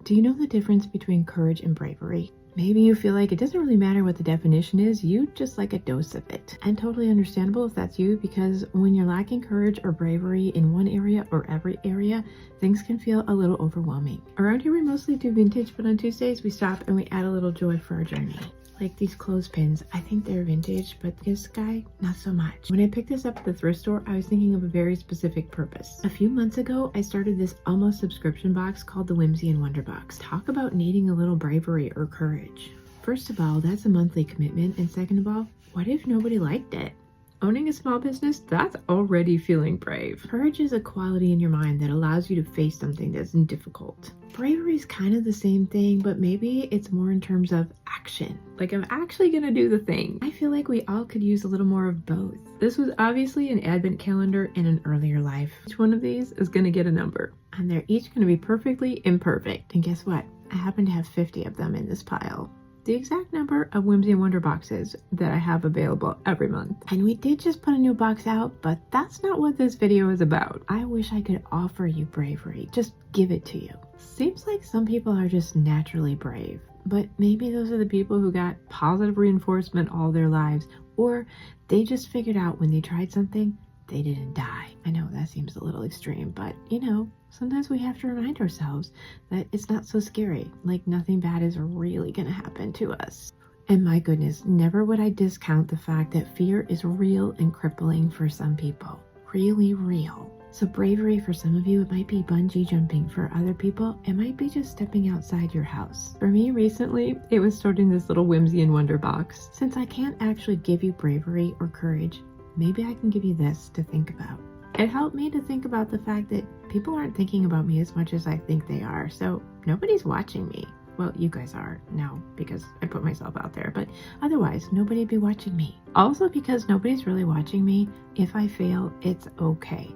Do you know the difference between courage and bravery? Maybe you feel like it doesn't really matter what the definition is, you just like a dose of it. And totally understandable if that's you, because when you're lacking courage or bravery in one area or every area, things can feel a little overwhelming. Around here we mostly do vintage, but on Tuesdays we stop and we add a little joy for our journey. Like these clothespins, I think they're vintage, but this guy, not so much. When I picked this up at the thrift store, I was thinking of a very specific purpose. A few months ago, I started this almost subscription box called the Whimsy and Wonder Box. Talk about needing a little bravery or courage. First of all, that's a monthly commitment, and second of all, what if nobody liked it? Owning a small business, that's already feeling brave. Courage is a quality in your mind that allows you to face something that's difficult. Bravery is kind of the same thing, but maybe it's more in terms of action. Like, I'm actually gonna do the thing. I feel like we all could use a little more of both. This was obviously an advent calendar in an earlier life. Each one of these is gonna get a number, and they're each gonna be perfectly imperfect. And guess what? I happen to have 50 of them in this pile. The exact number of Whimsy and Wonder boxes that I have available every month. And we did just put a new box out, but that's not what this video is about. I wish I could offer you bravery, just give it to you. Seems like some people are just naturally brave, but maybe those are the people who got positive reinforcement all their lives, or they just figured out when they tried something, they didn't die. I know that seems a little extreme, but you know, sometimes we have to remind ourselves that it's not so scary, like nothing bad is really gonna happen to us. And my goodness, never would I discount the fact that fear is real and crippling for some people. Really real. So bravery for some of you, it might be bungee jumping. For other people, it might be just stepping outside your house. For me recently, it was starting this little Whimsy and Wonder box. Since I can't actually give you bravery or courage, maybe I can give you this to think about. It helped me to think about the fact that people aren't thinking about me as much as I think they are. So nobody's watching me. Well, you guys are now because I put myself out there, but otherwise nobody'd be watching me. Also, because nobody's really watching me, if I fail, it's okay.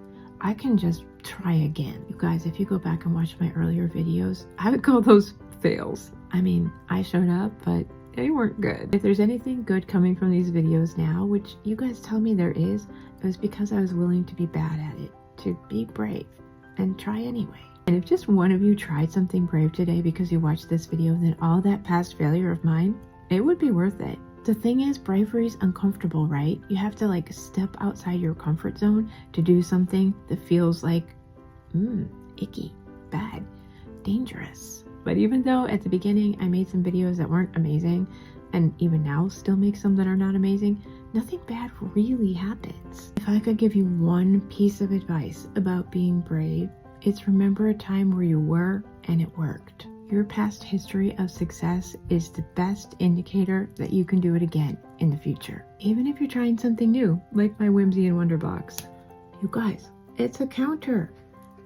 I can just try again. You guys, if you go back and watch my earlier videos, I would call those fails. I mean, I showed up, but they weren't good. If there's anything good coming from these videos now, which you guys tell me there is, it was because I was willing to be bad at it, to be brave, and try anyway. And if just one of you tried something brave today because you watched this video, then all that past failure of mine, it would be worth it. The thing is, bravery is uncomfortable, right? You have to like step outside your comfort zone to do something that feels like, icky, bad, dangerous. But even though at the beginning I made some videos that weren't amazing, and even now still make some that are not amazing, nothing bad really happens. If I could give you one piece of advice about being brave, it's remember a time where you were and it worked. Your past history of success is the best indicator that you can do it again in the future. Even if you're trying something new, like my Whimsy and Wonder box. You guys, it's a counter.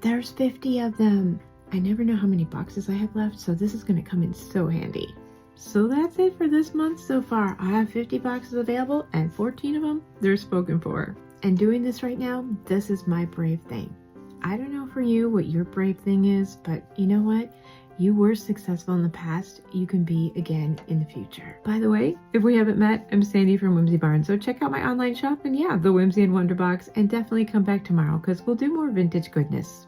There's 50 of them. I never know how many boxes I have left, so this is going to come in so handy. So that's it for this month so far. I have 50 boxes available, and 14 of them, they're spoken for. And doing this right now, this is my brave thing. I don't know for you what your brave thing is, but you know what? You were successful in the past, you can be again in the future. By the way, if we haven't met, I'm Sandy from Whimsy Barn, so check out my online shop and yeah, the Whimsy and Wonder box, and definitely come back tomorrow because we'll do more vintage goodness.